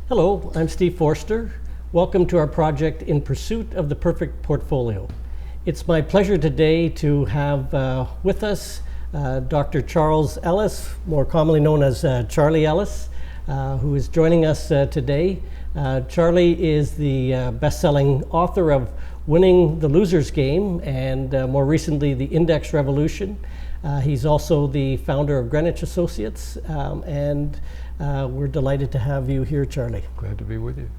Hello, I'm Steve Foerster. Welcome to our project In Pursuit of the Perfect Portfolio. It's my pleasure today to have with us Dr. Charles Ellis, more commonly known as Charlie Ellis, who is joining us today. Charlie is the best-selling author of Winning the Loser's Game and more recently The Index Revolution. He's also the founder of Greenwich Associates, and we're delighted to have you here, Charlie. Glad to be with you.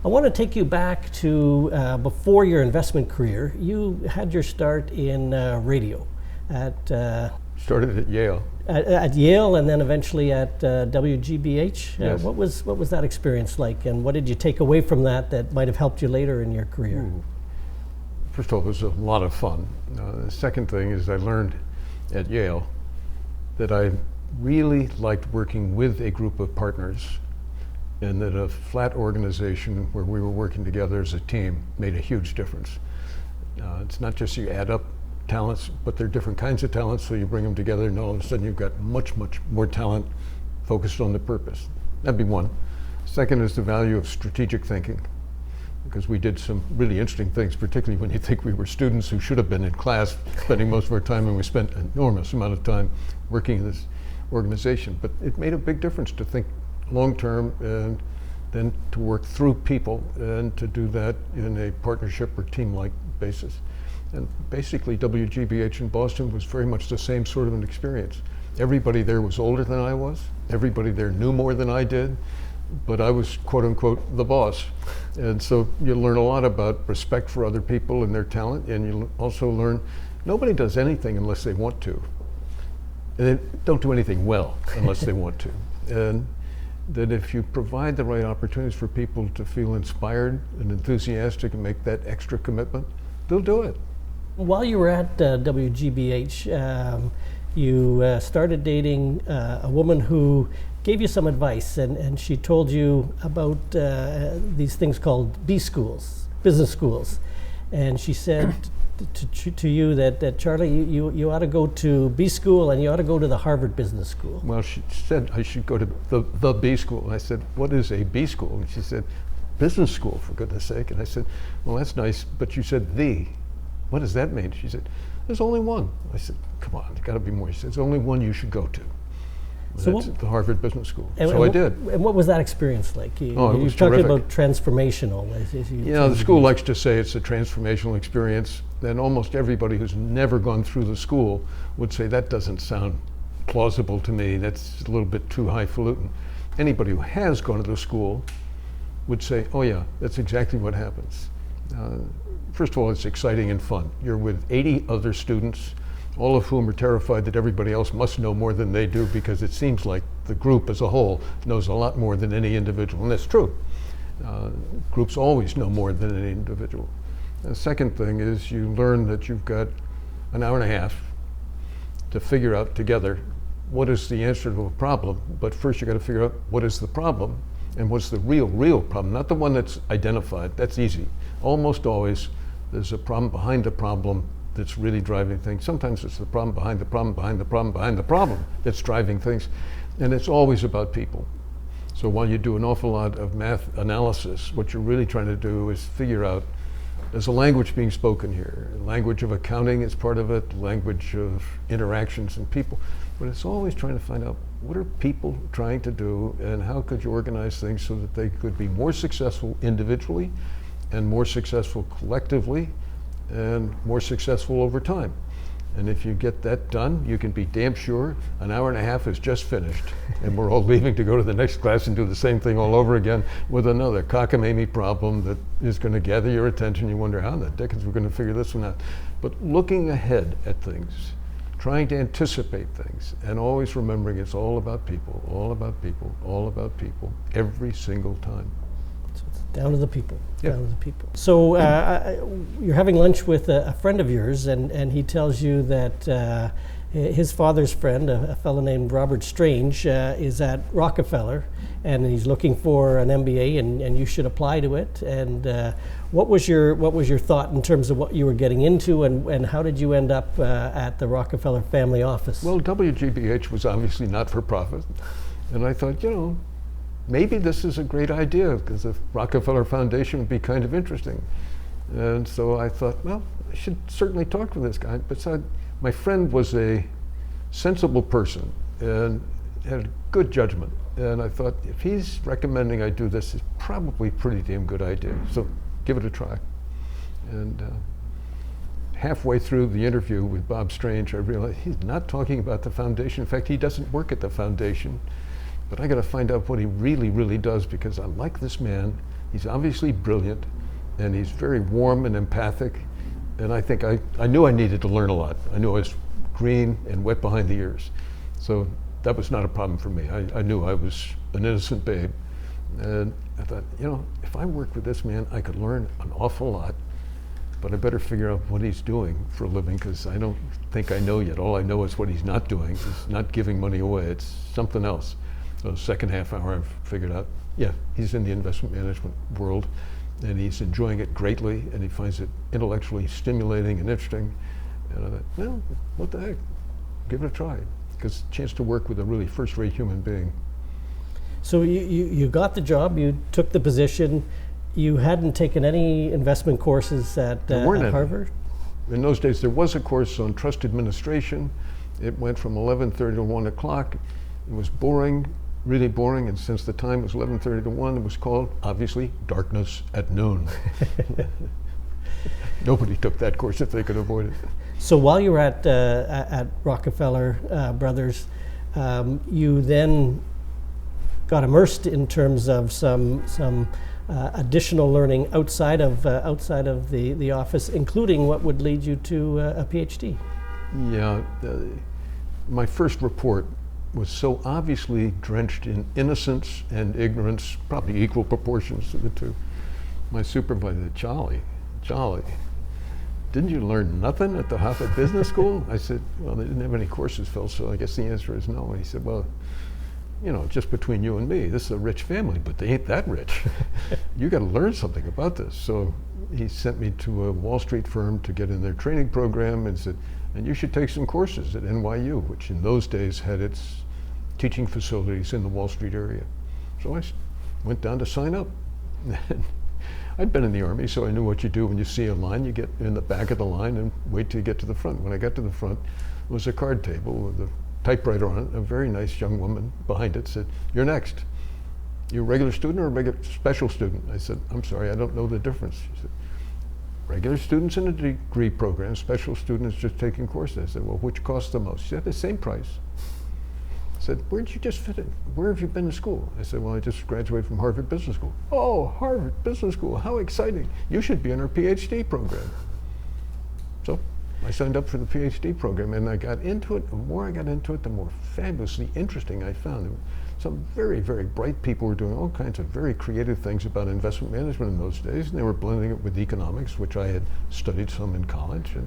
I want to take you back to before your investment career. You had your start in radio at Started at Yale. At Yale, and then eventually at WGBH. Yes. What was that experience like, and what did you take away from that might have helped you later in your career? Ooh. First of all, it was a lot of fun. The second thing is I learned at Yale that I really liked working with a group of partners, and that a flat organization where we were working together as a team made a huge difference. It's not just you add up talents, but they're different kinds of talents, so you bring them together and all of a sudden you've got much more talent focused on the purpose. That'd be one. Second is the value of strategic thinking, because we did some really interesting things, particularly when you think we were students who should have been in class spending most of our time, and we spent an enormous amount of time working in this organization. But it made a big difference to think long-term and then to work through people and to do that in a partnership or team-like basis. And basically WGBH in Boston was very much the same sort of an experience. Everybody there was older than I was. Everybody there knew more than I did, but I was quote unquote the boss. And so you learn a lot about respect for other people and their talent, and you also learn nobody does anything unless they want to. And they don't do anything well unless they want to. And that if you provide the right opportunities for people to feel inspired and enthusiastic and make that extra commitment, they'll do it. While you were at WGBH, you started dating a woman who gave you some advice, and she told you about these things called B schools, business schools. And she said to you that Charlie, you ought to go to B school and you ought to go to the Harvard Business School. Well, she said I should go to the B school. And I said, what is a B school? And she said, business school, for goodness sake. And I said, well, that's nice, but you said the. What does that mean? She said, there's only one. I said, come on, there's got to be more. She said, there's only one you should go to. So that's at the Harvard Business School. So I did. And what was that experience like? It was talking terrific. about transformational. Yeah, the school likes to say it's a transformational experience, and almost everybody who's never gone through the school would say that doesn't sound plausible to me. That's a little bit too highfalutin. Anybody who has gone to the school would say, oh yeah, that's exactly what happens. First of all, it's exciting and fun. You're with 80 other students, all of whom are terrified that everybody else must know more than they do, because it seems like the group as a whole knows a lot more than any individual, and that's true. Groups always know more than any individual. The second thing is you learn that you've got an hour and a half to figure out together what is the answer to a problem, but first you've got to figure out what is the problem and what's the real problem, not the one that's identified. That's easy. Almost always there's a problem behind the problem that's really driving things. Sometimes it's the problem behind the problem behind the problem behind the problem that's driving things, and it's always about people. So while you do an awful lot of math analysis, what you're really trying to do is figure out, there's a language being spoken here. Language of accounting is part of it, language of interactions and people, but it's always trying to find out what are people trying to do and how could you organize things so that they could be more successful individually and more successful collectively and more successful over time. And if you get that done, you can be damn sure an hour and a half is just finished and we're all leaving to go to the next class and do the same thing all over again with another cockamamie problem that is going to gather your attention. You wonder how in the dickens we're going to figure this one out. But looking ahead at things, trying to anticipate things, and always remembering it's all about people, all about people, all about people, every single time. Down to the people, yeah. Down to the people. So you're having lunch with a friend of yours, and he tells you that his father's friend, a fellow named Robert Strange, is at Rockefeller, and he's looking for an MBA, and you should apply to it. And what was your thought in terms of what you were getting into, and how did you end up at the Rockefeller family office? Well, WGBH was obviously not for profit, and I thought, maybe this is a great idea because the Rockefeller Foundation would be kind of interesting. And so I thought, well, I should certainly talk to this guy. Besides, my friend was a sensible person and had good judgment. And I thought, if he's recommending I do this, it's probably a pretty damn good idea. So give it a try. And halfway through the interview with Bob Strange, I realized he's not talking about the foundation. In fact, he doesn't work at the foundation. But I got to find out what he really, really does, because I like this man. He's obviously brilliant, and he's very warm and empathic. And I think I knew I needed to learn a lot. I knew I was green and wet behind the ears. So that was not a problem for me. I knew I was an innocent babe. And I thought, if I work with this man, I could learn an awful lot. But I better figure out what he's doing for a living, because I don't think I know yet. All I know is what he's not doing. He's not giving money away. It's something else. So the second half hour, I've figured out, yeah, he's in the investment management world, and he's enjoying it greatly, and he finds it intellectually stimulating and interesting. And I thought, well, what the heck? Give it a try, because a chance to work with a really first-rate human being. So you got the job, you took the position. You hadn't taken any investment courses at Harvard? In those days, there was a course on trust administration. It went from 11:30 to 1 o'clock. It was boring, really boring, and since the time was 11:30 to 1, it was called, obviously, Darkness at Noon. Nobody took that course if they could avoid it. So while you were at Rockefeller Brothers, you then got immersed in terms of some additional learning outside of the office, including what would lead you to a PhD. Yeah, my first report was so obviously drenched in innocence and ignorance, probably equal proportions to the two. My supervisor, Jolly, didn't you learn nothing at the Harvard Business School? I said, well, they didn't have any courses, Phil, so I guess the answer is no. And he said, well, just between you and me, this is a rich family, but they ain't that rich. You got to learn something about this. So he sent me to a Wall Street firm to get in their training program and said, and you should take some courses at NYU, which in those days had its teaching facilities in the Wall Street area. So I went down to sign up. I'd been in the Army, so I knew what you do when you see a line. You get in the back of the line and wait till you get to the front. When I got to the front, it was a card table with a typewriter on it. A very nice young woman behind it said, "You're next. You a regular student or a regular special student?" I said, "I'm sorry, I don't know the difference." She said, "Regular students in a degree program, special students just taking courses." I said, "Well, which costs the most?" She said, "The same price." I said, "Where'd you just fit in? Where have you been to school?" I said, "Well, I just graduated from Harvard Business School." "Oh, Harvard Business School, how exciting. You should be in our PhD program." So I signed up for the PhD program, and I got into it. The more I got into it, the more fabulously interesting I found it. Some very, very bright people were doing all kinds of very creative things about investment management in those days, and they were blending it with economics, which I had studied some in college. And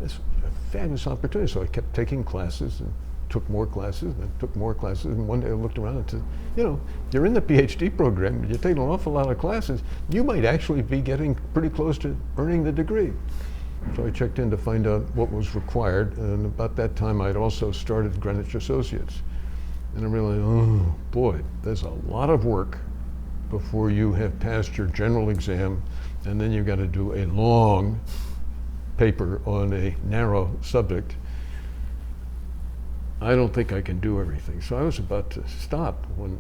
it's a fabulous opportunity. So I kept taking classes and took more classes and took more classes. And one day I looked around and said, you're in the PhD program, you're taking an awful lot of classes, you might actually be getting pretty close to earning the degree. So I checked in to find out what was required, and about that time I'd also started Greenwich Associates. And I realized, oh boy, there's a lot of work before you have passed your general exam, and then you've got to do a long paper on a narrow subject. I don't think I can do everything. So I was about to stop when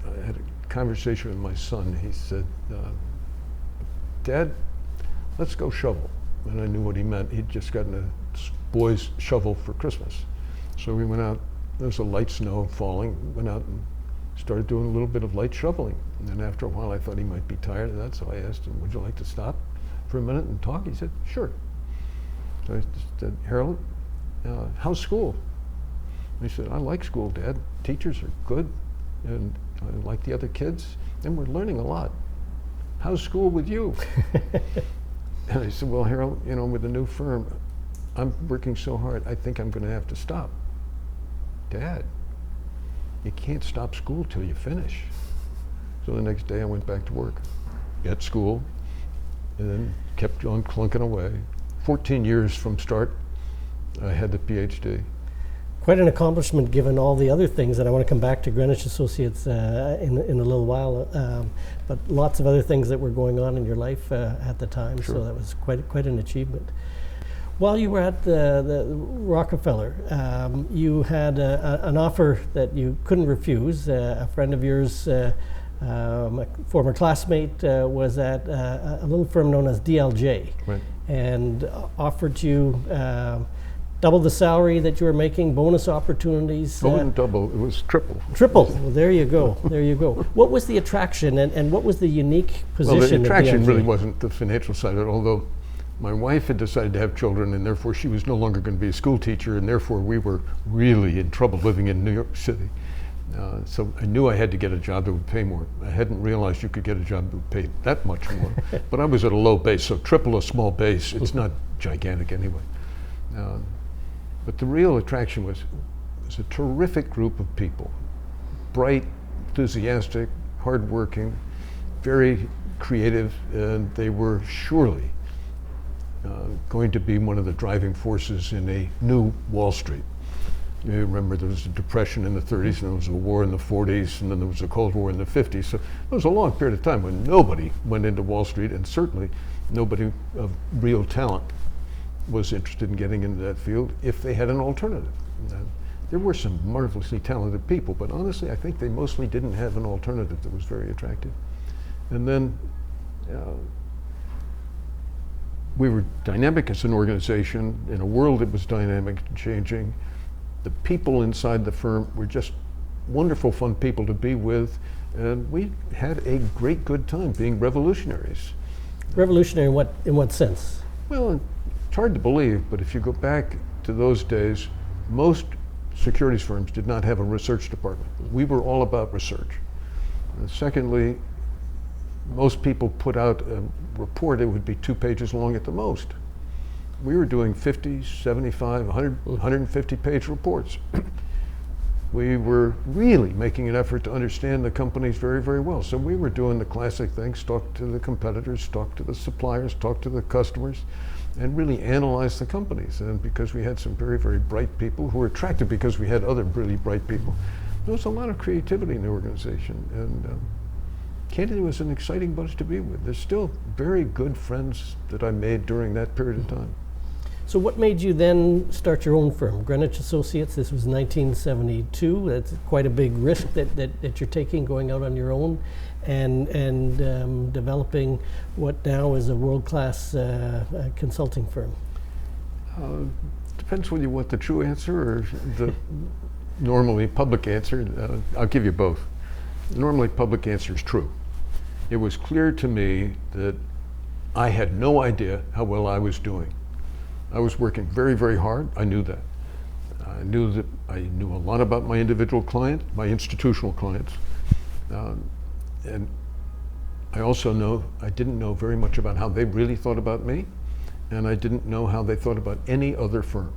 I had a conversation with my son. He said, "Dad, let's go shovel." And I knew what he meant. He'd just gotten a boy's shovel for Christmas. So we went out. There was a light snow falling. Went out and started doing a little bit of light shoveling. And then after a while, I thought he might be tired of that. So I asked him, "Would you like to stop for a minute and talk?" He said, "Sure." So I said, "Harold, how's school?" And he said, "I like school, Dad. Teachers are good, and I like the other kids, and we're learning a lot. How's school with you?" And I said, "Well, Harold, with the new firm, I'm working so hard, I think I'm going to have to stop." "Dad, you can't stop school till you finish." So the next day I went back to work at school, and then kept on clunking away. 14 years from start, I had the PhD. quite an accomplishment given all the other things, and I want to come back to Greenwich Associates in a little while, but lots of other things that were going on in your life at the time, Sure. so that was quite an achievement. While you were at the Rockefeller, you had an offer that you couldn't refuse. A friend of yours, a former classmate, was at a little firm known as DLJ, Right. and offered you double the salary that you were making, bonus opportunities. It wasn't double, it was triple. Triple. Well, there you go. There you go. What was the attraction, and what was the unique position? Well, the of attraction DLJ? really wasn't the financial side of it, although my wife had decided to have children, and therefore she was no longer going to be a school teacher, and therefore we were really in trouble living in New York City. So I knew I had to get a job that would pay more. I hadn't realized you could get a job that would pay that much more. But I was at a low base, so triple a small base, it's not gigantic anyway. But the real attraction was a terrific group of people. Bright, enthusiastic, hardworking, very creative, and they were surely going to be one of the driving forces in a new Wall Street. You remember there was a depression in the 30s, and there was a war in the 40s, and then there was a Cold War in the 50s. So it was a long period of time when nobody went into Wall Street, and certainly nobody of real talent was interested in getting into that field if they had an alternative. There were some marvelously talented people, but honestly, I think they mostly didn't have an alternative that was very attractive. And then we were dynamic as an organization in a world that was dynamic and changing. The people inside the firm were just wonderful, fun people to be with, and we had a great good time being revolutionaries. Revolutionary in what sense? Well, it's hard to believe, but if you go back to those days, most securities firms did not have a research department. We were all about research. And secondly, most people put out a report, it would be 2 pages long at the most. We were doing 50, 75, 100, 150-page reports. We were really making an effort to understand the companies very, very well. So we were doing the classic things, talk to the competitors, talk to the suppliers, talk to the customers, and really analyze the companies. And because we had some very, very bright people who were attractive because we had other really bright people, there was a lot of creativity in the organization. And candidly, it was an exciting bunch to be with. There's still very good friends that I made during that period of time. So what made you then start your own firm, Greenwich Associates? This was 1972. That's quite a big risk that you're taking, going out on your own and developing what now is a world-class consulting firm. Depends whether you want the true answer or the normally public answer. I'll give you both. The normally public answer is true. It was clear to me that I had no idea how well I was doing. I was working very, very hard. I knew that. I knew that I knew a lot about my individual client, my institutional clients. And I also I didn't know very much about how they really thought about me, and I didn't know how they thought about any other firm.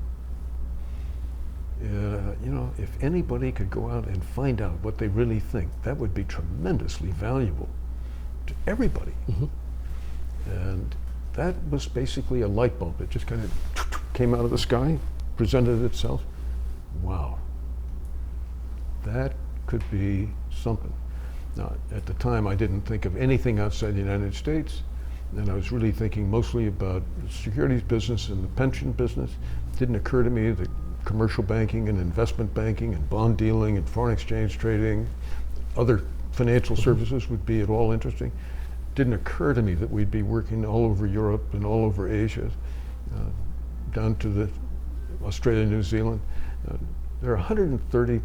If anybody could go out and find out what they really think, that would be tremendously valuable to everybody. Mm-hmm. And that was basically a light bulb. It just kind of came out of the sky, presented itself. Wow, that could be something. Now, at the time, I didn't think of anything outside the United States, and I was really thinking mostly about the securities business and the pension business. It didn't occur to me that commercial banking and investment banking and bond dealing and foreign exchange trading, other financial services would be at all interesting. Didn't occur to me that we'd be working all over Europe and all over Asia, down to the Australia, New Zealand. There are 130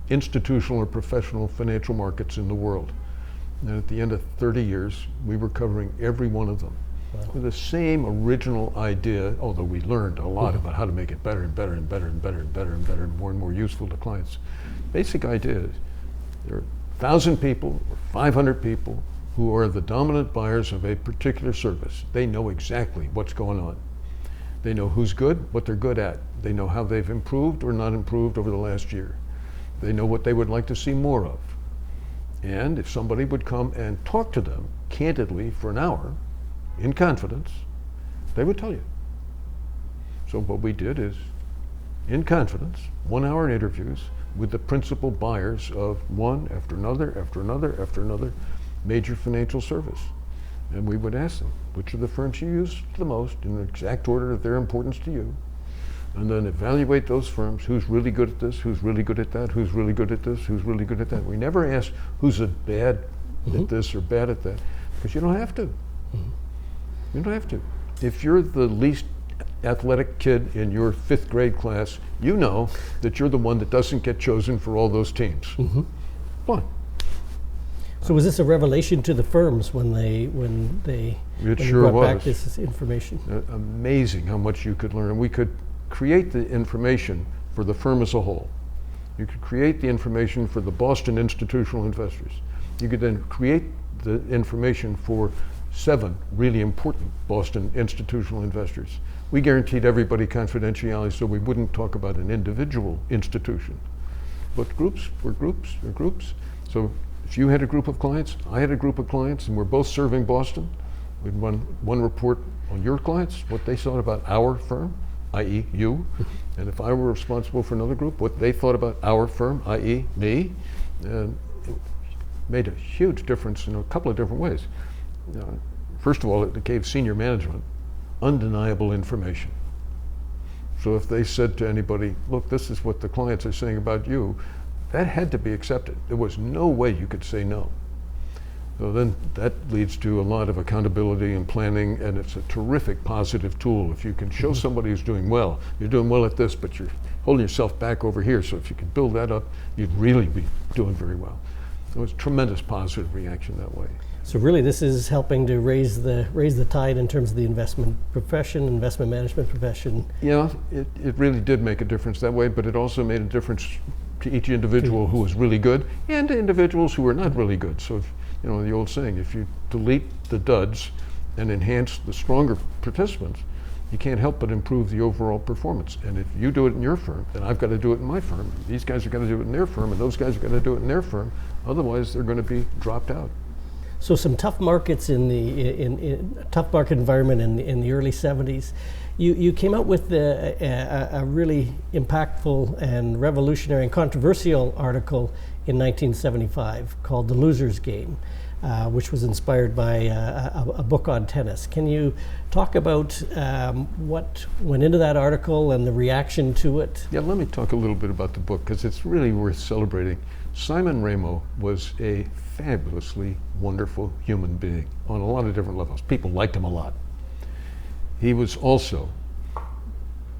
institutional or professional financial markets in the world. And at the end of 30 years, we were covering every one of them. Wow. With the same original idea, although we learned a lot about how to make it better and better and better and better and better and better and more useful to clients. Basic idea is there are 1,000 people or 500 people who are the dominant buyers of a particular service. They know exactly what's going on. They know who's good, what they're good at. They know how they've improved or not improved over the last year. They know what they would like to see more of. And if somebody would come and talk to them candidly for an hour, in confidence, they would tell you. So what we did is in confidence, 1 hour interviews with the principal buyers of one after another, after another, after another major financial service. And we would ask them, which are the firms you use the most in the exact order of their importance to you? And then evaluate those firms, who's really good at this, who's really good at that, who's really good at this, who's really good at that. We never ask who's a bad at this or bad at that, because you don't have to. You don't have to. If you're the least athletic kid in your 5th grade class, you know that you're the one that doesn't get chosen for all those teams. Fine. So was this a revelation to the firms when they Sure brought back was. this information? Amazing how much you could learn. And we could create the information for the firm as a whole. You could create the information for the Boston institutional investors. You could then create the information for 7 really important Boston institutional investors. We guaranteed everybody confidentiality, so we wouldn't talk about an individual institution. But groups were groups were groups. So if you had a group of clients, I had a group of clients, and we're both serving Boston, we'd run one report on your clients, what they thought about our firm, i.e. you, and if I were responsible for another group, what they thought about our firm, i.e. me, and it made a huge difference in a couple of different ways. First of all, it gave senior management undeniable information. So if they said to anybody, look, this is what the clients are saying about you, that had to be accepted. There was no way you could say no. So then that leads to a lot of accountability and planning, and it's a terrific positive tool. If you can show somebody who's doing well, you're doing well at this, but you're holding yourself back over here, so if you can build that up, you'd really be doing very well. It was a tremendous positive reaction that way. So really this is helping to raise the tide in terms of the investment profession, investment management profession. Yeah, it really did make a difference that way, but it also made a difference to each individual who was really good and to individuals who were not really good. So, the old saying, if you delete the duds and enhance the stronger participants, you can't help but improve the overall performance. And if you do it in your firm, then I've got to do it in my firm. These guys are going to do it in their firm, and those guys are going to do it in their firm. Otherwise, they're going to be dropped out. So some tough markets in tough market environment in the early 70s. You came out with a really impactful and revolutionary and controversial article in 1975 called The Loser's Game, which was inspired by a book on tennis. Can you talk about what went into that article and the reaction to it? Yeah, let me talk a little bit about the book, because it's really worth celebrating. Simon Ramo was a fabulously wonderful human being on a lot of different levels. People liked him a lot. He was also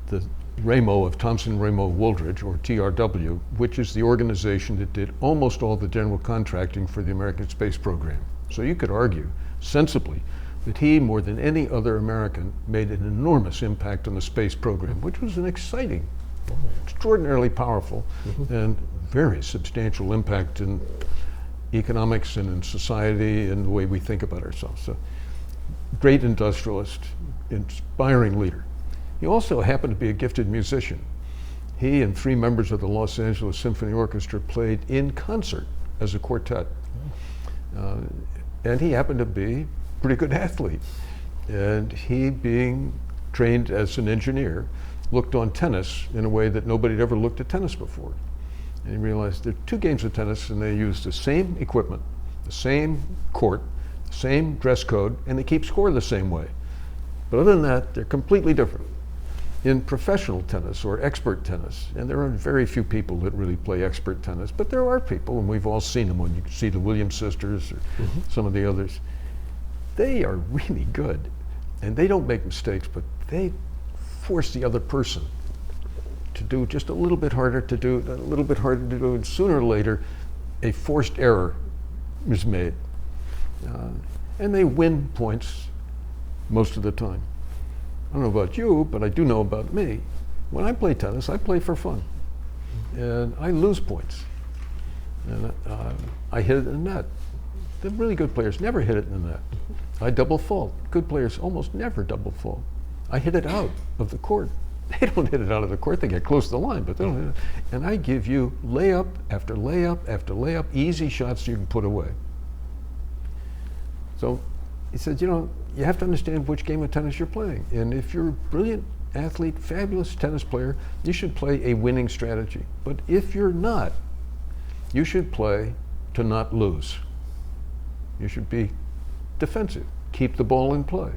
the Ramo of Thomson Ramo Wooldridge, or TRW, which is the organization that did almost all the general contracting for the American space program. So you could argue, sensibly, that he, more than any other American, made an enormous impact on the space program, which was an exciting, extraordinarily powerful, and very substantial impact in economics and in society and the way we think about ourselves. So, great industrialist, inspiring leader. He also happened to be a gifted musician. He and 3 members of the Los Angeles Symphony Orchestra played in concert as a quartet. And he happened to be a pretty good athlete. And he, being trained as an engineer, looked on tennis in a way that nobody had ever looked at tennis before. And he realized there are 2 games of tennis, and they use the same equipment, the same court, the same dress code, and they keep score the same way. But other than that, they're completely different. In professional tennis or expert tennis, and there are very few people that really play expert tennis, but there are people, and we've all seen them when you see the Williams sisters or some of the others. They are really good, and they don't make mistakes, but they force the other person to do just a little bit harder to do, a little bit harder to do, and sooner or later, a forced error is made. And they win points most of the time. I don't know about you, but I do know about me. When I play tennis, I play for fun. And I lose points. And I hit it in the net. The really good players never hit it in the net. I double fault. Good players almost never double fault. I hit it out of the court. They don't hit it out of the court, they get close to the line, but they don't hit it. And I give you layup after layup after layup, easy shots you can put away. So he said, you have to understand which game of tennis you're playing. And if you're brilliant athlete, fabulous tennis player, you should play a winning strategy. But if you're not, you should play to not lose. You should be defensive, keep the ball in play.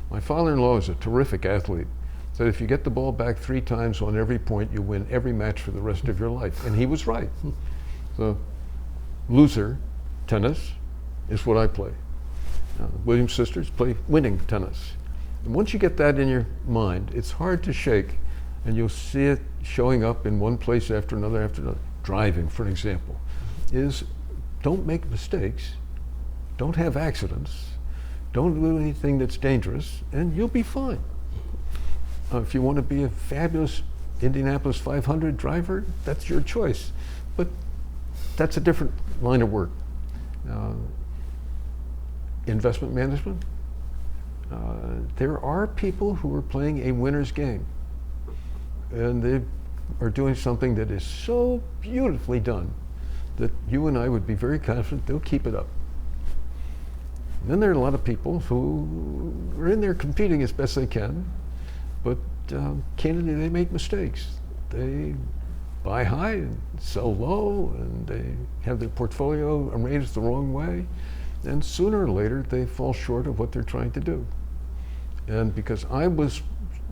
My father-in-law is a terrific athlete. Said if you get the ball back 3 times on every point, you win every match for the rest of your life. And he was right. So loser tennis is what I play. Williams sisters play winning tennis. And once you get that in your mind, it's hard to shake, and you'll see it showing up in one place after another after another. Driving, for an example, is don't make mistakes, don't have accidents, don't do anything that's dangerous, and you'll be fine. If you want to be a fabulous Indianapolis 500 driver, that's your choice. But that's a different line of work. Investment management, there are people who are playing a winner's game, and they are doing something that is so beautifully done that you and I would be very confident they'll keep it up. And then there are a lot of people who are in there competing as best they can, but candidly they make mistakes. They buy high and sell low, and they have their portfolio arranged the wrong way, and sooner or later they fall short of what they're trying to do. And because I was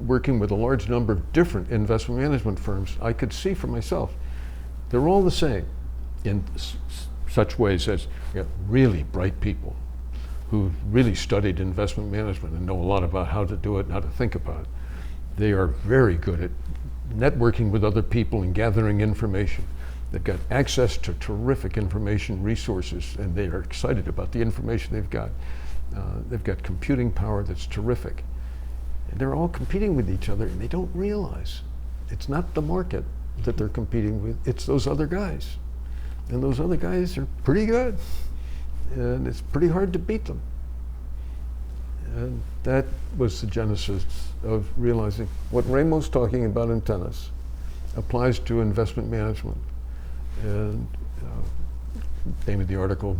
working with a large number of different investment management firms, I could see for myself they're all the same in such ways as really bright people who really studied investment management and know a lot about how to do it and how to think about it. They are very good at networking with other people and gathering information. They've got access to terrific information resources, and they are excited about the information they've got. They've got computing power that's terrific. And they're all competing with each other, and they don't realize it's not the market that they're competing with, it's those other guys. And those other guys are pretty good, and it's pretty hard to beat them. And that was the genesis of realizing what Raymond's talking about in tennis applies to investment management. And the name of the article,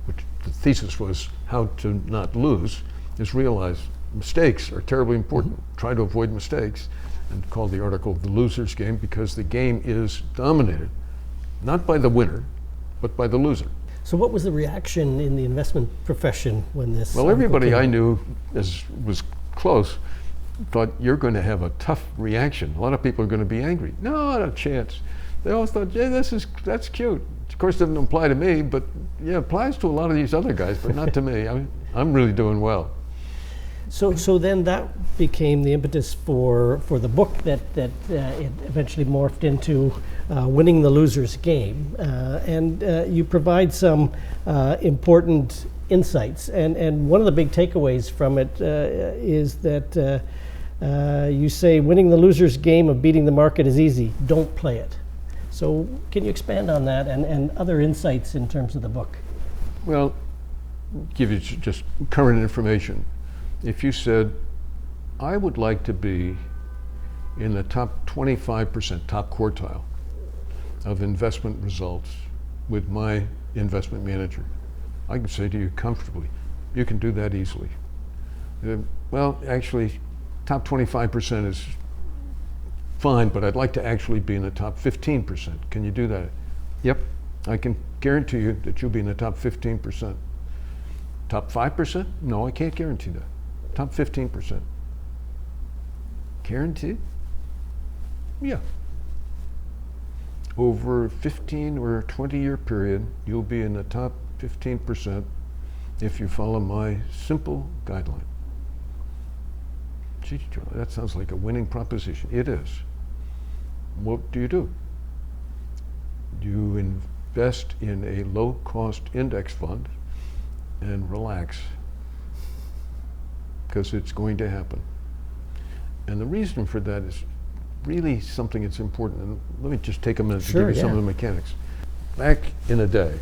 which the thesis was how to not lose, is realize mistakes are terribly important. Try to avoid mistakes, and called the article The Loser's Game, because the game is dominated not by the winner, but by the loser. So what was the reaction in the investment profession when this? Well, everybody I knew was close thought you're going to have a tough reaction. A lot of people are going to be angry. No, not a chance. They always thought, yeah, that's cute. Of course, it doesn't apply to me, but yeah, it applies to a lot of these other guys, but not to me. I'm really doing well. So then that became the impetus for the book that it eventually morphed into Winning the Loser's Game. And you provide some important insights. And one of the big takeaways from it is that you say winning the loser's game of beating the market is easy. Don't play it. So can you expand on that and other insights in terms of the book? Well, give you just current information. If you said, I would like to be in the top 25%, top quartile of investment results with my investment manager, I can say to you comfortably, you can do that easily. Well, actually, top 25% is fine, but I'd like to actually be in the top 15%. Can you do that? Yep, I can guarantee you that you'll be in the top 15%. Top 5%? No, I can't guarantee that. Top 15%. Guaranteed? Yeah. Over a 15 or 20-year period, you'll be in the top 15% if you follow my simple guideline. Gee, Charlie, that sounds like a winning proposition. It is. What do? You invest in a low-cost index fund and relax, because it's going to happen. And the reason for that is really something that's important. And let me just take a minute to give you some of the mechanics. Back in the day,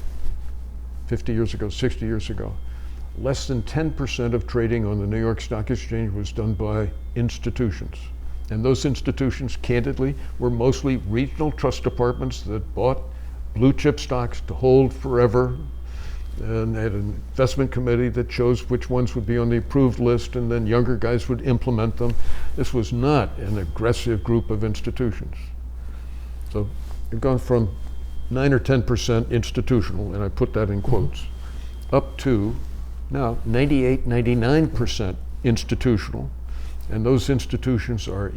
50 years ago, 60 years ago, less than 10% of trading on the New York Stock Exchange was done by institutions. And those institutions, candidly, were mostly regional trust departments that bought blue chip stocks to hold forever. And they had an investment committee that chose which ones would be on the approved list, and then younger guys would implement them. This was not an aggressive group of institutions. So you've gone from 9 or 10% institutional, and I put that in quotes, up to now 98, 99% institutional. And those institutions are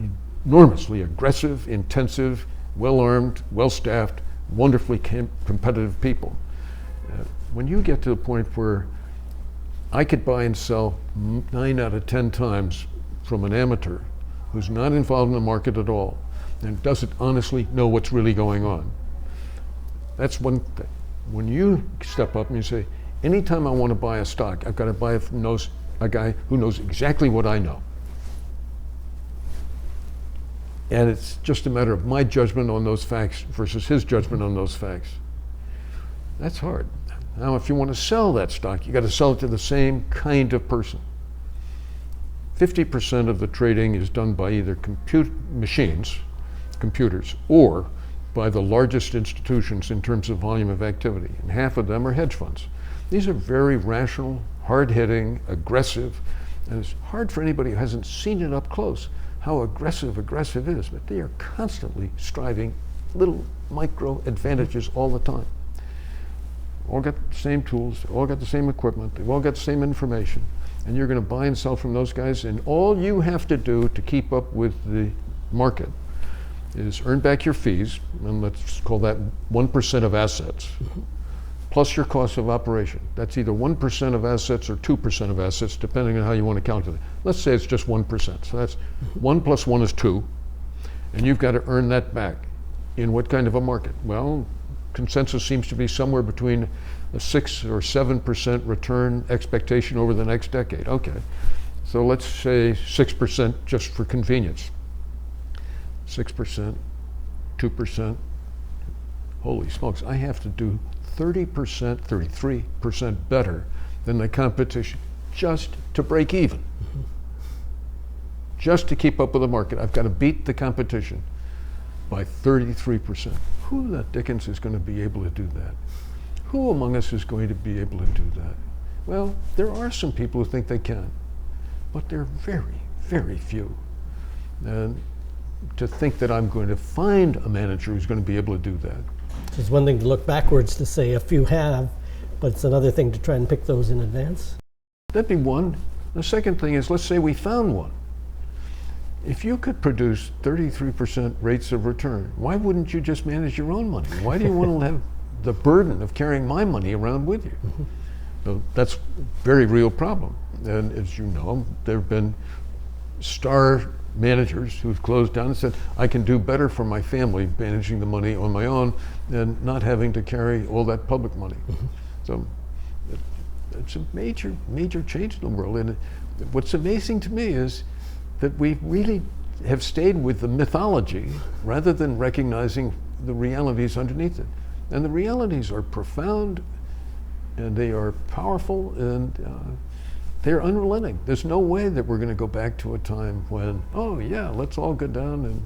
enormously aggressive, intensive, well-armed, well-staffed, wonderfully competitive people. When you get to the point where I could buy and sell 9 out of 10 times from an amateur who's not involved in the market at all and doesn't honestly know what's really going on, that's one thing. When you step up and you say, anytime I want to buy a stock, I've got to buy it from a guy who knows exactly what I know. And it's just a matter of my judgment on those facts versus his judgment on those facts. That's hard. Now, if you want to sell that stock, you got to sell it to the same kind of person. 50% of the trading is done by either computers, or by the largest institutions in terms of volume of activity, and half of them are hedge funds. These are very rational, hard-hitting, aggressive, and it's hard for anybody who hasn't seen it up close how aggressive is, but they are constantly striving little micro advantages all the time. All got the same tools, all got the same equipment, they've all got the same information, and you're going to buy and sell from those guys, and all you have to do to keep up with the market is earn back your fees, and let's call that 1% of assets, plus your cost of operation. That's either 1% of assets or 2% of assets, depending on how you want to calculate. Let's say it's just 1%. So that's 1 plus 1 is 2, and you've got to earn that back. In what kind of a market? Well, consensus seems to be somewhere between a 6 or 7% return expectation over the next decade. Okay, so let's say 6% just for convenience. 6%, 2%. Holy smokes, I have to do 30%, 33% better than the competition just to break even. Just to keep up with the market, I've got to beat the competition by 33%. Who the dickens is going to be able to do that? Who among us is going to be able to do that? Well, there are some people who think they can, but they're very, very few. And to think that I'm going to find a manager who's going to be able to do that. It's one thing to look backwards to say a few have, but it's another thing to try and pick those in advance. That'd be one. The second thing is, let's say we found one. If you could produce 33% rates of return, why wouldn't you just manage your own money? Why do you want to have the burden of carrying my money around with you? So that's a very real problem. And as you know, there have been star managers who've closed down and said, I can do better for my family managing the money on my own than not having to carry all that public money. So it's a major, major change in the world. And what's amazing to me is that we really have stayed with the mythology rather than recognizing the realities underneath it. And the realities are profound, and they are powerful, and they're unrelenting. There's no way that we're going to go back to a time when, oh yeah, let's all go down and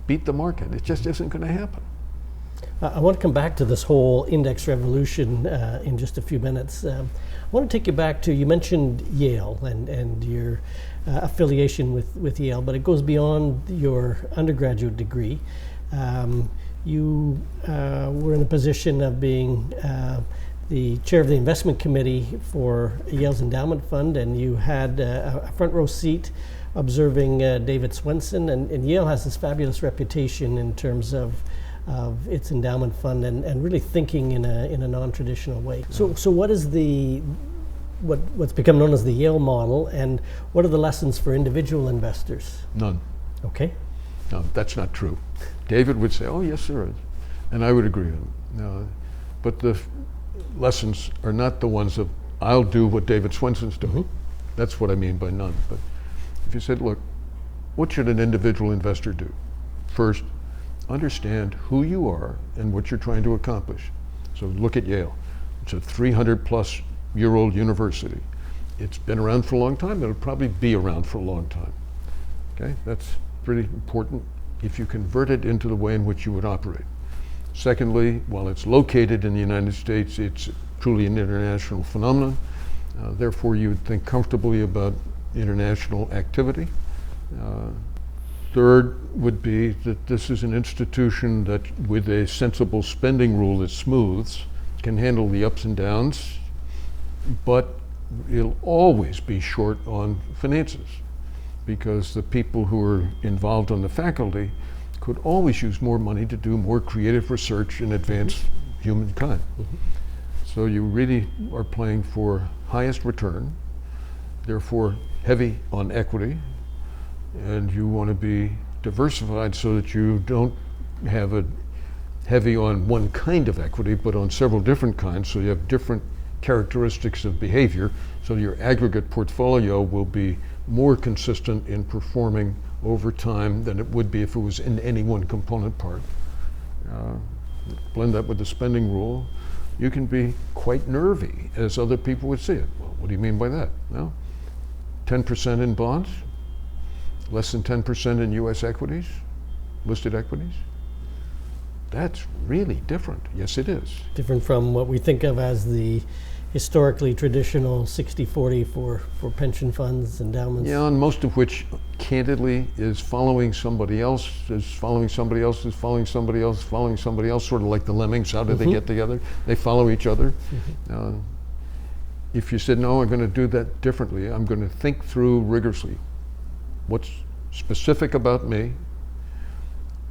beat the market. It just isn't going to happen. I want to come back to this whole index revolution in just a few minutes. I want to take you back to, you mentioned Yale and your affiliation with Yale, but it goes beyond your undergraduate degree. You were in a position of being the chair of the investment committee for Yale's endowment fund, and you had a front row seat observing David Swensen, and Yale has this fabulous reputation in terms of its endowment fund and really thinking in a non-traditional way. So what is what's become known as the Yale model, and what are the lessons for individual investors? None. Okay. No, that's not true. David would say, oh yes there is, and I would agree with him. No, but the lessons are not the ones of, I'll do what David Swensen's doing. That's what I mean by none. But if you said, look, what should an individual investor do? First, understand who you are and what you're trying to accomplish. So look at Yale. It's a 300-plus-year-old university. It's been around for a long time. It'll probably be around for a long time. Okay, that's pretty important if you convert it into the way in which you would operate. Secondly, while it's located in the United States, it's truly an international phenomenon. Therefore, you would think comfortably about international activity. Third would be that this is an institution that, with a sensible spending rule that smooths, can handle the ups and downs, but it'll always be short on finances, because the people who are involved on the faculty could always use more money to do more creative research and advance humankind. So you really are playing for highest return, therefore heavy on equity, and you want to be diversified so that you don't have a heavy on one kind of equity, but on several different kinds, so you have different characteristics of behavior, so your aggregate portfolio will be more consistent in performing over time than it would be if it was in any one component part. Blend that with the spending rule, you can be quite nervy, as other people would see it. Well, what do you mean by that? Well, 10% in bonds, less than 10% in US equities, listed equities. That's really different. Yes, it is. Different from what we think of as the historically traditional 60-40 for pension funds, endowments. Yeah, and most of which, candidly, is following somebody else, is following somebody else, is following somebody else, following somebody else, sort of like the lemmings. How do they get together? They follow each other. If you said, no, I'm going to do that differently, I'm going to think through rigorously what's specific about me,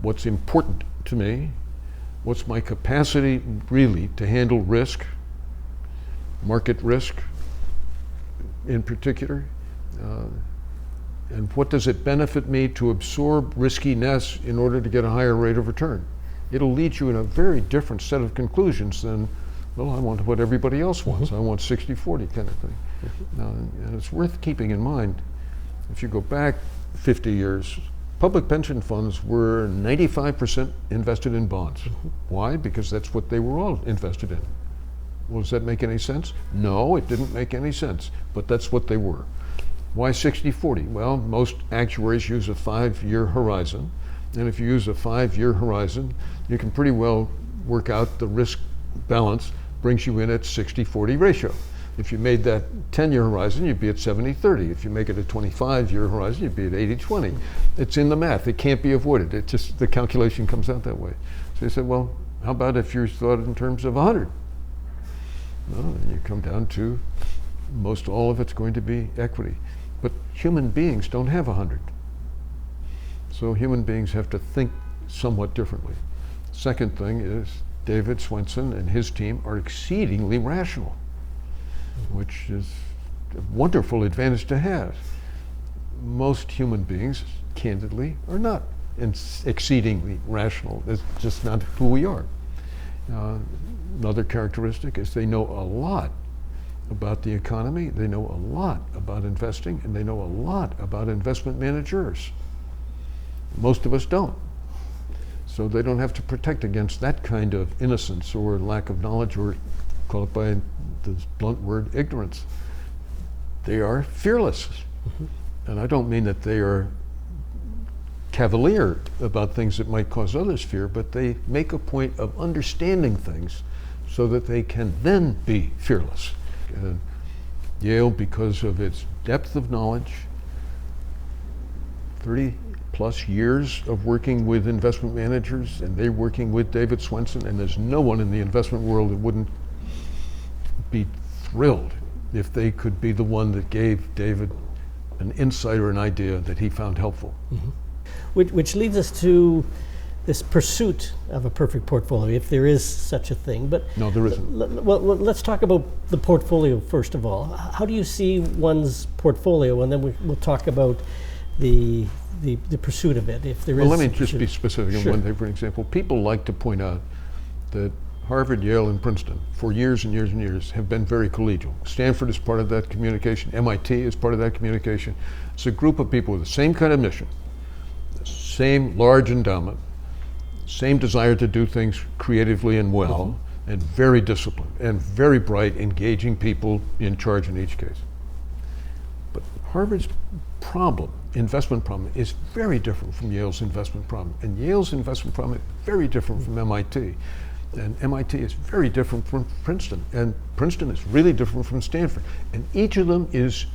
what's important to me, what's my capacity really to handle risk, market risk in particular, and what does it benefit me to absorb riskiness in order to get a higher rate of return. It'll lead you in a very different set of conclusions than, well, I want what everybody else wants. I want 60-40 kind of thing. And it's worth keeping in mind, if you go back 50 years, public pension funds were 95% invested in bonds. Why? Because that's what they were all invested in. Well, does that make any sense? No, it didn't make any sense, but that's what they were. Why 60-40? Well, most actuaries use a 5-year horizon, and if you use a 5-year horizon, you can pretty well work out the risk balance brings you in at 60-40 ratio. If you made that 10-year horizon, you'd be at 70-30. If you make it a 25-year horizon, you'd be at 80-20. It's in the math. It can't be avoided. It just, the calculation comes out that way. So you said, well, how about if you thought in terms of 100? Well, then you come down to most all of it's going to be equity. But human beings don't have 100. So human beings have to think somewhat differently. Second thing is David Swensen and his team are exceedingly rational, which is a wonderful advantage to have. Most human beings, candidly, are not exceedingly rational. That's just not who we are. Another characteristic is they know a lot about the economy, they know a lot about investing, and they know a lot about investment managers. Most of us don't. So they don't have to protect against that kind of innocence or lack of knowledge, or call it by the blunt word, ignorance. They are fearless. And I don't mean that they are cavalier about things that might cause others fear, but they make a point of understanding things so that they can then be fearless. And Yale, because of its depth of knowledge, 30 plus years of working with investment managers, and they're working with David Swensen, and there's no one in the investment world that wouldn't be thrilled if they could be the one that gave David an insight or an idea that he found helpful. Which leads us to this pursuit of a perfect portfolio, if there is such a thing. But no, there isn't. Well, let's talk about the portfolio first of all. How do you see one's portfolio, and then we'll talk about the pursuit of it, if there is. Well, let me just be specific on Sure. one thing. For example, people like to point out that Harvard, Yale, and Princeton, for years and years and years, have been very collegial. Stanford is part of that communication. MIT is part of that communication. It's a group of people with the same kind of mission, the same large endowment, same desire to do things creatively and well, and very disciplined, and very bright, engaging people in charge in each case. But Harvard's problem, investment problem, is very different from Yale's investment problem. And Yale's investment problem is very different from MIT. And MIT is very different from Princeton, and Princeton is really different from Stanford. And each of them is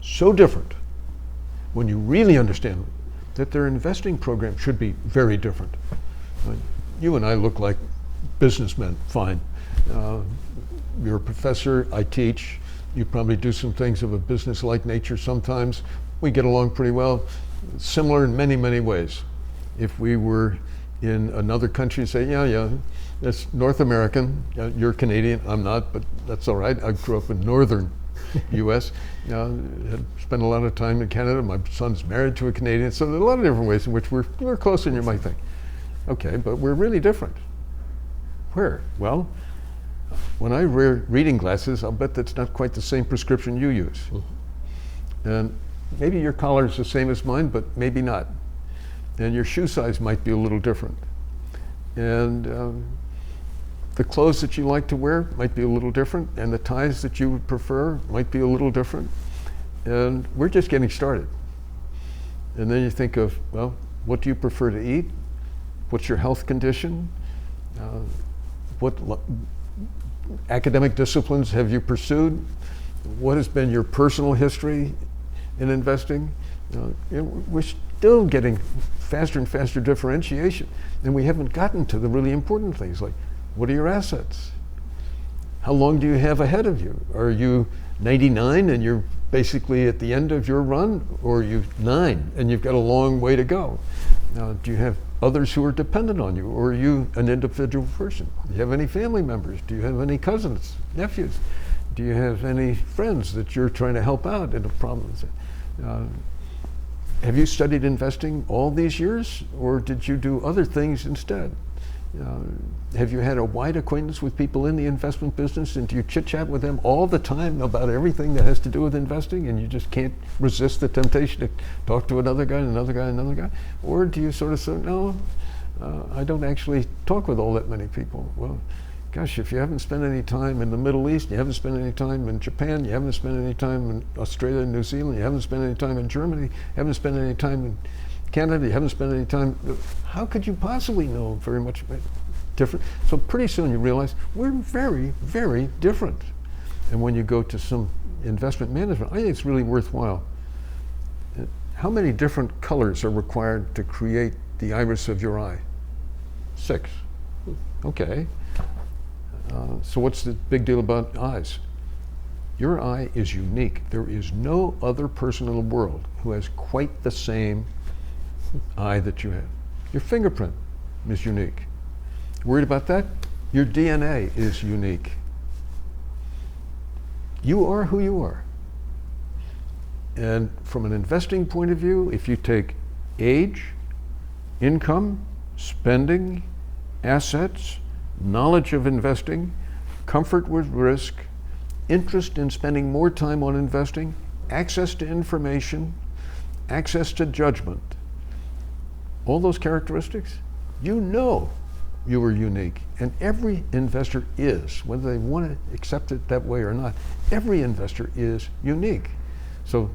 so different when you really understand them, that their investing program should be very different. You and I look like businessmen, fine. You're a professor, I teach. You probably do some things of a business-like nature sometimes. We get along pretty well, similar in many, many ways. If we were in another country, say, yeah, that's North American, you're Canadian, I'm not, but that's all right. I grew up in northern US, had spent a lot of time in Canada. My son's married to a Canadian, so there are a lot of different ways in which we're closer than you might think. Okay, but we're really different. Where? Well, when I wear reading glasses, I'll bet that's not quite the same prescription you use. Mm-hmm. And maybe your collar is the same as mine, but maybe not. And your shoe size might be a little different. And the clothes that you like to wear might be a little different, and the ties that you would prefer might be a little different. And we're just getting started. And then you think of, well, what do you prefer to eat? What's your health condition? What academic disciplines have you pursued? What has been your personal history in investing? We're still getting faster and faster differentiation, and we haven't gotten to the really important things like, what are your assets? How long do you have ahead of you? Are you 99 and you're basically at the end of your run, or are you 9 and you've got a long way to go? Do you have others who are dependent on you, or are you an individual person? Do you have any family members? Do you have any cousins, nephews? Do you have any friends that you're trying to help out in a problem? Have you studied investing all these years, or did you do other things instead? Have you had a wide acquaintance with people in the investment business, and do you chit-chat with them all the time about everything that has to do with investing, and you just can't resist the temptation to talk to another guy, another guy, another guy? Or do you sort of say, no, I don't actually talk with all that many people? Well, gosh, if you haven't spent any time in the Middle East, you haven't spent any time in Japan, you haven't spent any time in Australia and New Zealand, you haven't spent any time in Germany, you haven't spent any time in Canada, you haven't spent any time, how could you possibly know very much different? So pretty soon you realize we're very, very different. And when you go to some investment management, I think it's really worthwhile. How many different colors are required to create the iris of your eye? 6. Okay. So what's the big deal about eyes? Your eye is unique. There is no other person in the world who has quite the same eye that you have. Your fingerprint is unique. Worried about that? Your DNA is unique. You are who you are. And from an investing point of view, if you take age, income, spending, assets, knowledge of investing, comfort with risk, interest in spending more time on investing, access to information, access to judgment, all those characteristics, you know you are unique. And every investor is, whether they want to accept it that way or not, every investor is unique. So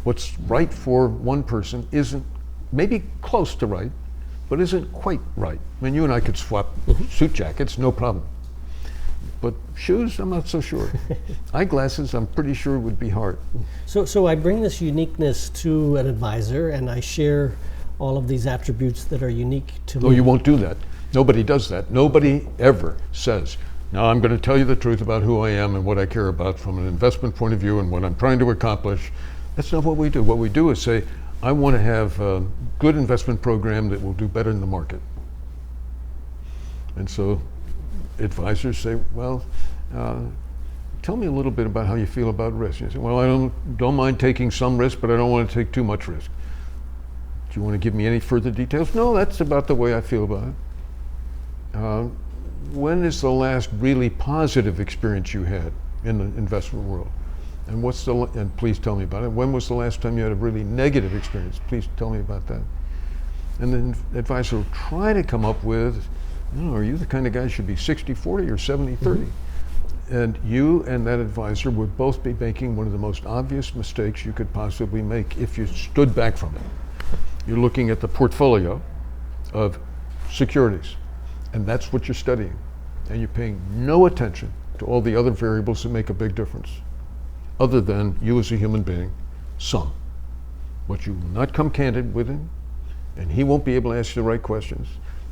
what's right for one person isn't, maybe close to right, but isn't quite right. I mean, you and I could swap suit jackets, no problem. But shoes, I'm not so sure. Eyeglasses, I'm pretty sure would be hard. So I bring this uniqueness to an advisor, and I share all of these attributes that are unique to me. No, you won't do that. Nobody does that. Nobody ever says, now I'm going to tell you the truth about who I am and what I care about from an investment point of view and what I'm trying to accomplish. That's not what we do. What we do is say, I want to have a good investment program that will do better in the market. And so advisors say, well, tell me a little bit about how you feel about risk. You say, well, I don't mind taking some risk, but I don't want to take too much risk. Do you want to give me any further details? No, that's about the way I feel about it. When is the last really positive experience you had in the investment world? And and please tell me about it. When was the last time you had a really negative experience? Please tell me about that. And then the advisor will try to come up with, are you the kind of guy who should be 60-40 or 70-30? Mm-hmm. And you and that advisor would both be making one of the most obvious mistakes you could possibly make if you stood back from it. You're looking at the portfolio of securities, And that's what you're studying. And you're paying no attention to all the other variables that make a big difference, other than you as a human being, some. But you will not come candid with him, and he won't be able to ask you the right questions,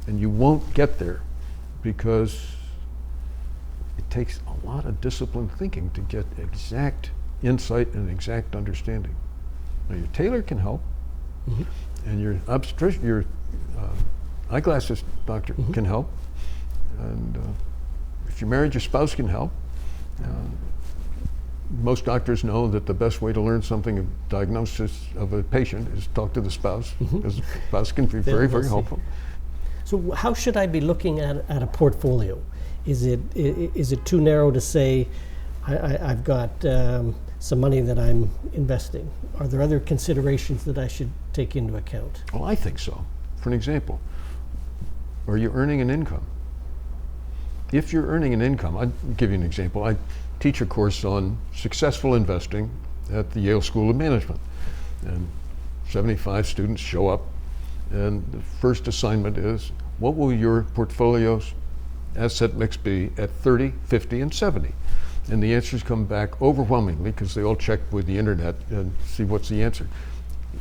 and you won't get there because it takes a lot of disciplined thinking to get exact insight and exact understanding. Now your tailor can help, and your eyeglasses doctor can help, and if you're married, your spouse can help. Most doctors know that the best way to learn something of diagnosis of a patient is talk to the spouse, because the spouse can be very, very helpful. So how should I be looking at a portfolio? Is it too narrow to say I've got some money that I'm investing? Are there other considerations that I should take into account? Well, I think so. For an example, are you earning an income? If you're earning an income, I'll give you an example. I teach a course on successful investing at the Yale School of Management. And 75 students show up, and the first assignment is, what will your portfolio's asset mix be at 30, 50, and 70? And the answers come back overwhelmingly, because they all check with the internet and see what's the answer.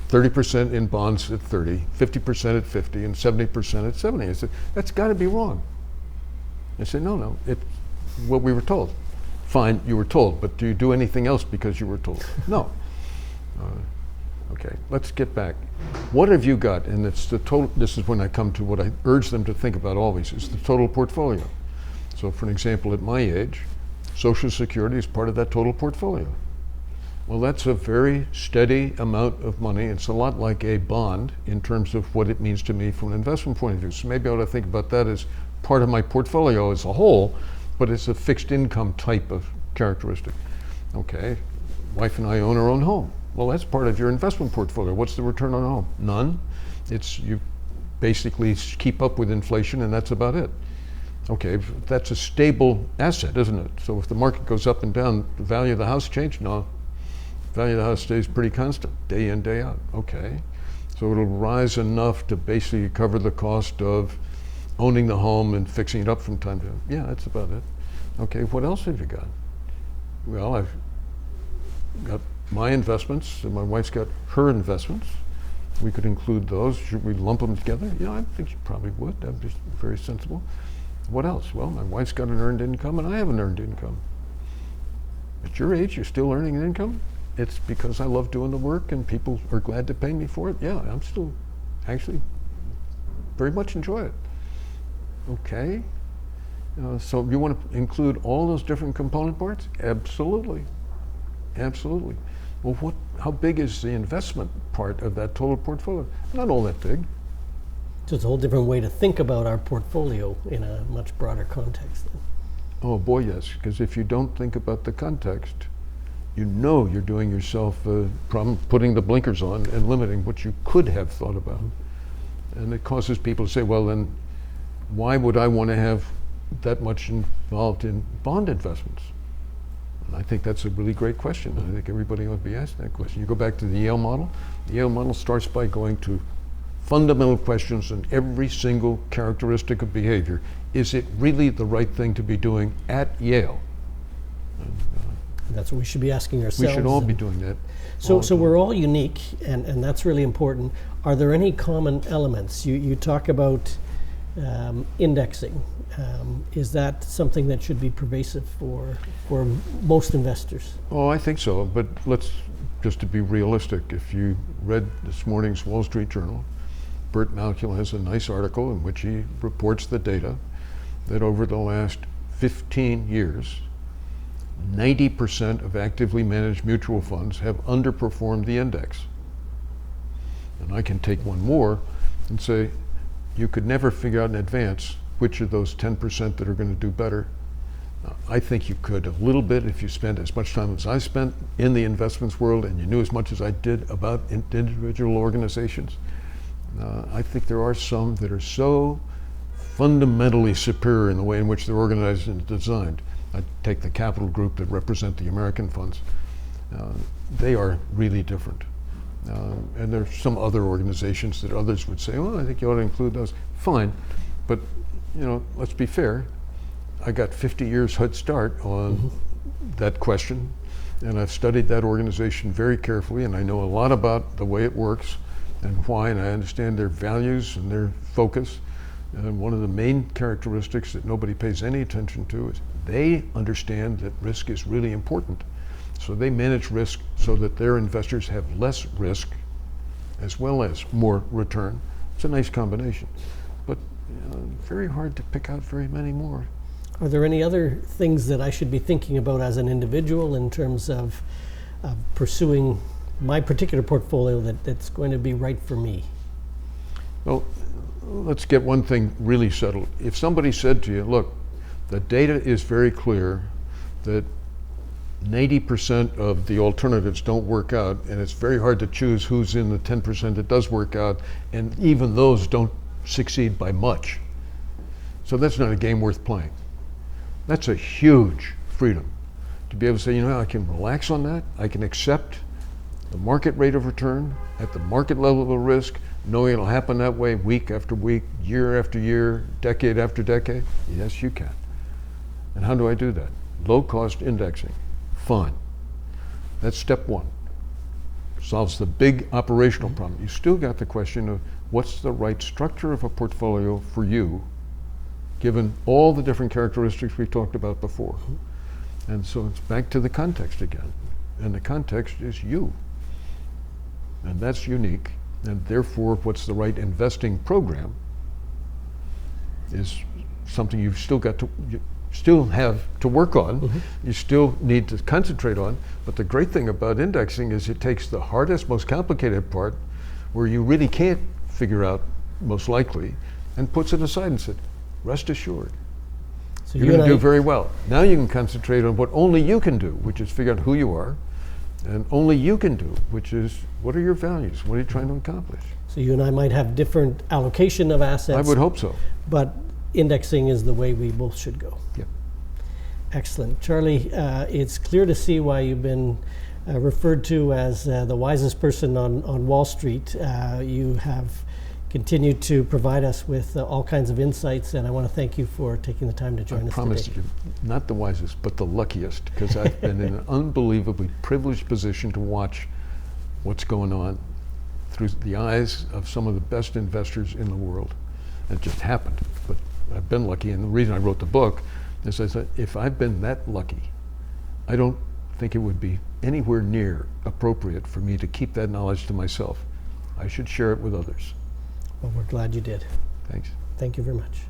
30% in bonds at 30, 50% at 50, and 70% at 70. I said, that's got to be wrong. I said, no, it's what we were told. Fine, you were told, but do you do anything else because you were told? No. Okay, let's get back. What have you got? And it's the total. This is when I come to what I urge them to think about always, is the total portfolio. So for an example, at my age, Social Security is part of that total portfolio. Well, that's a very steady amount of money. It's a lot like a bond in terms of what it means to me from an investment point of view. So maybe I ought to think about that as part of my portfolio as a whole, but it's a fixed income type of characteristic. Okay, wife and I own our own home. Well, that's part of your investment portfolio. What's the return on a home? None. It's you basically keep up with inflation, and that's about it. Okay, that's a stable asset, isn't it? So if the market goes up and down, the value of the house change? No. The value of the house stays pretty constant, day in, day out. Okay, so it'll rise enough to basically cover the cost of owning the home and fixing it up from time to time. Yeah, that's about it. Okay, what else have you got? Well, I've got my investments, and my wife's got her investments. We could include those. Should we lump them together? Yeah, I think you probably would. That'd be very sensible. What else? Well, my wife's got an earned income, and I have an earned income. At your age, you're still earning an income? It's because I love doing the work, and people are glad to pay me for it? Yeah, I'm still actually very much enjoy it. Okay. So you want to include all those different component parts? Absolutely. Absolutely. Well, how big is the investment part of that total portfolio? Not all that big. So it's a whole different way to think about our portfolio in a much broader context then. Oh boy, yes, because if you don't think about the context, you know you're doing yourself a problem, putting the blinkers on and limiting what you could have thought about. And it causes people to say, well then, why would I want to have that much involved in bond investments? And I think that's a really great question. I think everybody ought to be asked that question. You go back to the Yale model. The Yale model starts by going to fundamental questions on every single characteristic of behavior. Is it really the right thing to be doing at Yale? And, that's what we should be asking ourselves. we should all be doing that. So we're all unique, and that's really important. Are there any common elements? You talk about indexing. Is that something that should be pervasive for most investors? Oh, I think so, but let's just to be realistic. If you read this morning's Wall Street Journal, Bert Malkiel has a nice article in which he reports the data that over the last 15 years, 90% of actively managed mutual funds have underperformed the index. And I can take one more and say, you could never figure out in advance which of those 10% that are going to do better. I think you could a little bit if you spent as much time as I spent in the investments world and you knew as much as I did about individual organizations. I think there are some that are so fundamentally superior in the way in which they're organized and designed. I take the Capital Group that represent the American funds. They are really different. And there's some other organizations that others would say, well, I think you ought to include those. Fine, but let's be fair. I got 50 years head start on that question, and I've studied that organization very carefully, and I know a lot about the way it works and why, and I understand their values and their focus. And one of the main characteristics that nobody pays any attention to is they understand that risk is really important. So they manage risk so that their investors have less risk as well as more return. It's a nice combination, but very hard to pick out very many more. Are there any other things that I should be thinking about as an individual in terms of pursuing my particular portfolio that's going to be right for me? Well, let's get one thing really settled. If somebody said to you, look, the data is very clear that 90% of the alternatives don't work out, and it's very hard to choose who's in the 10% that does work out, and even those don't succeed by much. So that's not a game worth playing. That's a huge freedom to be able to say, I can relax on that. I can accept the market rate of return at the market level of risk, knowing it'll happen that way week after week, year after year, decade after decade. Yes, you can. And how do I do that? Low cost indexing. Fine. That's step one. Solves the big operational problem. You still got the question of what's the right structure of a portfolio for you, given all the different characteristics we talked about before. And so it's back to the context again. And the context is you. And that's unique. And therefore, what's the right investing program is something you've still got to, you still have to work on, you still need to concentrate on. But the great thing about indexing is it takes the hardest, most complicated part, where you really can't figure out, most likely, and puts it aside and said, rest assured, so you're going to do very well. Now you can concentrate on what only you can do, which is figure out who you are, and only you can do, which is what are your values? What are you trying to accomplish? So you and I might have different allocation of assets. I would hope so. But indexing is the way we both should go. Yep. Excellent. Charlie, it's clear to see why you've been referred to as the wisest person on Wall Street. You have continued to provide us with all kinds of insights, and I want to thank you for taking the time to join us today. I promise you, not the wisest, but the luckiest, because I've been in an unbelievably privileged position to watch what's going on through the eyes of some of the best investors in the world. It just happened, but I've been lucky, and the reason I wrote the book is I said, if I've been that lucky, I don't think it would be anywhere near appropriate for me to keep that knowledge to myself. I should share it with others. Well, we're glad you did. Thanks. Thank you very much.